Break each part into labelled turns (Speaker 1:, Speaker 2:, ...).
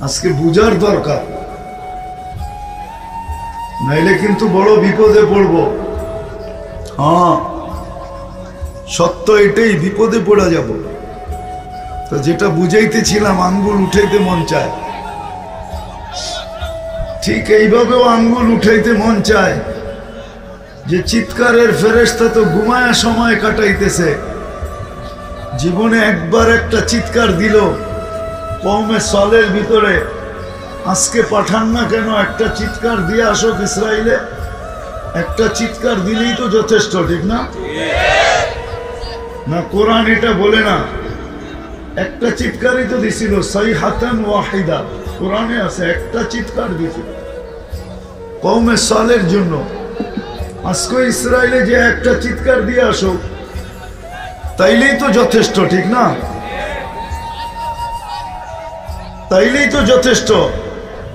Speaker 1: আজকে বুঝার দরকার, নাইলে কিন্তু বড় বিপদে পড়ব। হ্যাঁ, সত্য এটাই, বিপদে পড়া যাব। তো যেটা বুঝাইতেছিলাম, আঙ্গুল উঠাইতে মন চায়, ঠিক এইভাবেও আঙ্গুল উঠাইতে মন চায় যে চিৎকারের ফেরেশতা তো ঘুমায়া সময় কাটাইতেছে, জীবনে একবার একটা চিৎকার দিল কওমে সালের ভিতরে, আজকে পাঠান না কেন, একটা চিৎকার দিয়ে আসুক ইসরাইলে, একটা চিৎকার দিলেই তো যথেষ্ট, ঠিক না? না, কোরআন এটা বলে না, একটা চিৎকারই তো দিছিল, সাইহাতান ওয়াহিদা, কোরআনে আছে, একটা চিৎকার দিছিল কওমে সালের জন্য। আজকে ইসরাইলে যে একটা চিৎকার দিয়ে আসুক, তাইলেই তো যথেষ্ট, ঠিক না? তাইলেই তো যথেষ্ট।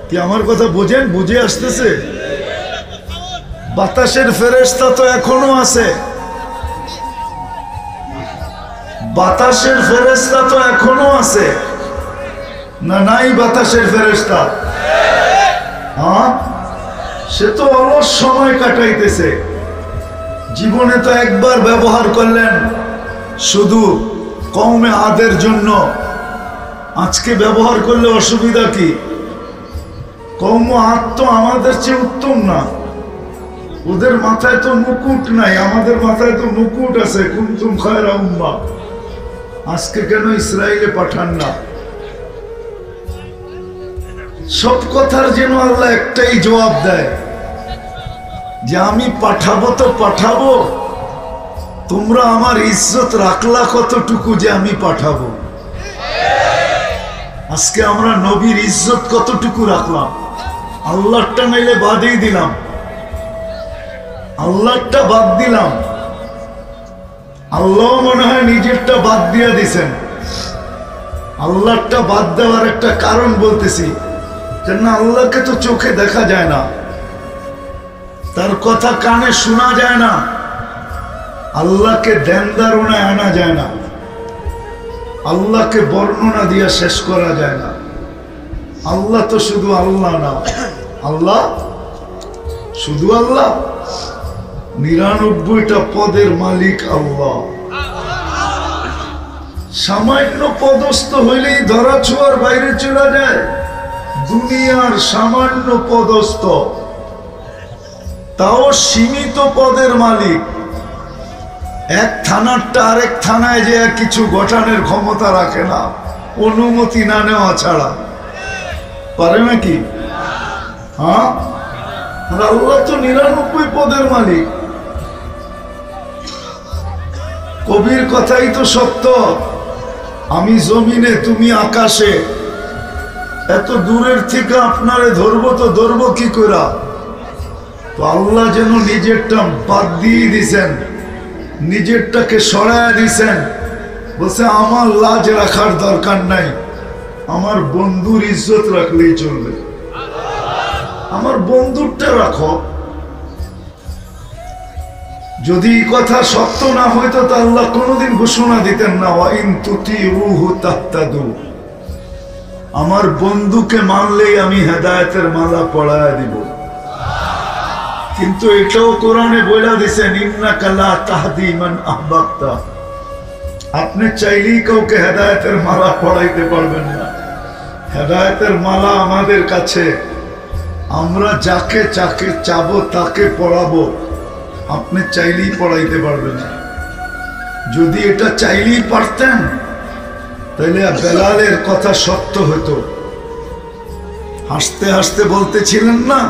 Speaker 1: কি আমার কথা বোঝেন? বুঝে আসতেছে? বাতাসের ফেরেশতা তো এখনো আছে, বাতাসের ফেরেশতা তো এখনো আছে না? নাই বাতাসের ফেরেশতা? হ্যাঁ, সে তো অলস সময় কাটাইতেছে, জীবনে তো একবার ব্যবহার করলেন শুধু কওমে আদের জন্য, আজকে ব্যবহার করলে অসুবিধা কি? কওমে আদ তো আমাদের চেয়ে উত্তম না, ওদের মাথায় তো মুকুট নাই, আমাদের মাথায় তো মুকুট আছে, কুনতুম খায়রা উম্মাহ। আজকে কেন ইসরায়েলে পাঠান না? সব কথার যেন আল্লাহ একটাই জবাব দেয় যে আমি পাঠাবো তো পাঠাবো, তোমরা আমার ইজ্জত রাখলা কতটুকু যে আমি পাঠাবো? আজকে আমরা নবীর ইজ্জত কতটুকু রাখলাম? আল্লাহটা নাইলে বাদই দিলাম, আল্লাহটা বাদ দিলাম, আল্লাহ মনে হয় নিজেরটা বাদ দিয়ে দিছেন। আল্লাহটা বাদ দেওয়ার একটা কারণ বলতেছি, কেন আল্লাহকে তো চোখে দেখা যায় না, তার কথা কানে শোনা যায় না, আল্লাহকে ধ্যান ধারণায় আনা যায় না, আল্লাহকে বর্ণনা দিয়ে শেষ করা যায় না। আল্লাহ তো শুধু আল্লাহ না, আল্লাহ শুধু আল্লাহ, ৯৯টা পদের মালিক আল্লাহ। সামান্য পদস্থ হইলেই ধরা ছোঁয়ার বাইরে চলে যায়, দুনিয়ার সামান্য পদস্থ, তাও সীমিত পদের মালিক। এক থানারটা আরেক থানায় যে কিছু গঠনের ক্ষমতা রাখে না, অনুমতি না নেওয়া ছাড়া। পারে নাকি? হ্যাঁ, আল্লাহ তো ৯৯ পদের মালিক। কবির কথাই তো সত্য, আমি জমিনে তুমি আকাশে, এত দূরের থেকে আপনারে ধরবো তো ধরবো কি করে? তো আল্লাহ যেন নিজেরটা বাদ দিয়ে দিছেন, নিজেরটাকে সরায় দিছেন, বলছে আমার লাজ রাখার দরকার নাই, আমার বন্ধুর ইজ্জত রাখলেই চলবে, আমার বন্ধুরটা রাখো। যদি এই কথা সত্য না হইতো তো আল্লাহ কোনোদিন ঘোষণা দিতেন না, ওয়াইন তুতিউহু তাহতাদু, আমার বন্ধুকে মানলেই আমি হেদায়েতের মালা পড়ায় দিব। কিন্তু এটাও কোরআনে বলে দিছেন, ইন্নাকা লা তাহদি মান আহবাবতা, আপনি চাইলেই কাউকে হেদায়েতের মালা পড়াইতে পারবেন না। হেদায়েতের মালা আমাদের কাছে, আমরা যাকে যাকে চাবো তাকে পড়াবো, আপনি চাইলেই পড়াইতে পারবেন না। যদি এটা চাইলেই পারতেন তাহলে বেলালের কথা সত্য হতো। হাসতে হাসতে বলতেছিলেন না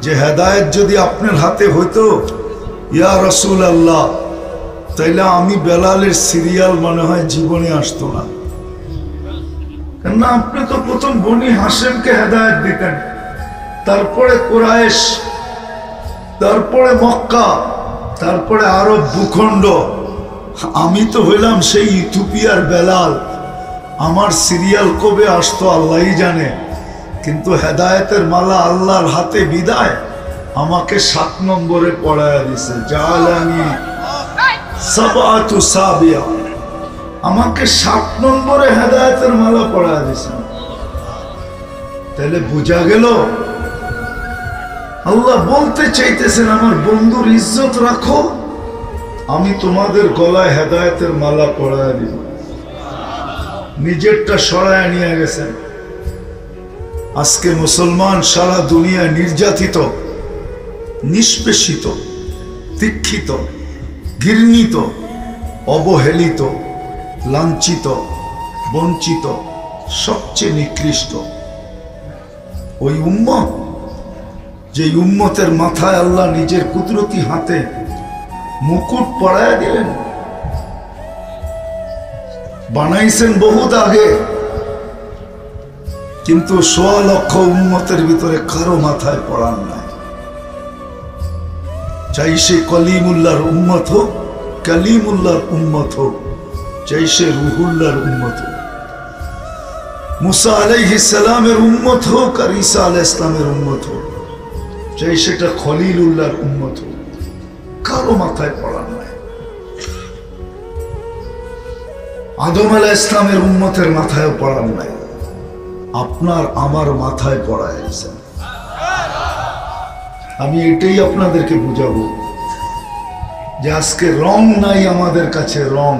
Speaker 1: যে হেদায়েত যদি আপনার হাতে হইতো ইয়া রাসূল আল্লাহ, তাইলে আমি বেলালের সিরিয়াল মনে হয় জীবনে আসতো না। কেননা আপনি তো প্রথম বনি হাশেমকে হেদায়েত দিতেন, তারপরে কুরাইশ, তারপরে মক্কা, তারপরে আরব ভূখণ্ড। আমি তো হইলাম সেই ইথিওপিয়ার বেলাল, আমার সিরিয়াল কবে আসতো আল্লাহই জানে। কিন্তু হেদায়েতের মালা আল্লাহর হাতে বিদায় আমাকে ৭ নম্বরে পড়ায়া দিছে, জালানি সাবআতু সাবিয়া, আমাকে ৭ নম্বরে হেদায়েতের মালা পড়ায়া দিছে। তাহলে বোঝা গেল আল্লাহ বলতে চাইতেছেন আমার বন্ধুর ইজ্জত রাখো, আমি তোমাদের গলায় হেদায়েতের মালা পরায় দিব। নিজেরটা সরায় নিয়ে গেছেন। আজকে মুসলমান সারা দুনিয়া নির্যাতিত, নিষ্পেষিত, দীক্ষিত, ঘৃণিত, অবহেলিত, লাঞ্ছিত, বঞ্চিত, সবচেয়ে নিকৃষ্ট ওই উম্মত, যে উম্মতের মাথায় আল্লাহ নিজের কুদরতি হাতে মুকুট পরায়া দিলেন। বানাইছেন বহুত আগে, কিন্তু ১৬ লক্ষ উম্মতের ভিতরে কারো মাথায় পড়ান নাই। চাই সে কলিমুল্লাহর উম্মত হোক, কালিমুল্লাহর উম্মত হোক, চাই সে রুহুল্লাহর উম্মত হোক, মুসা আলাইহিস সালামের উম্মত হোক আর ঈসা আলাইহিস সালামের উম্মত হোক, চাই সেটা খলিলুল্লাহর উম্মত হোক, কারো মাথায় পড়ান নাই। আদম আলাইহিস সালামের উম্মতের মাথায় পড়ান নাই, আপনার আমার মাথায় পড়াইছেন। আমি এটাই আপনাদেরকে বুঝাবো যে আজকে রং নাই আমাদের কাছে। রং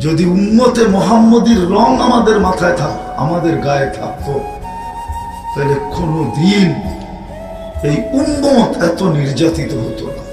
Speaker 1: যদি উম্মতে মুহাম্মদীর রং আমাদের মাথায় থাক, আমাদের গায়ে থাকতো, তাহলে কোনদিন এই উম্মত এত নির্যাতিত হতো না।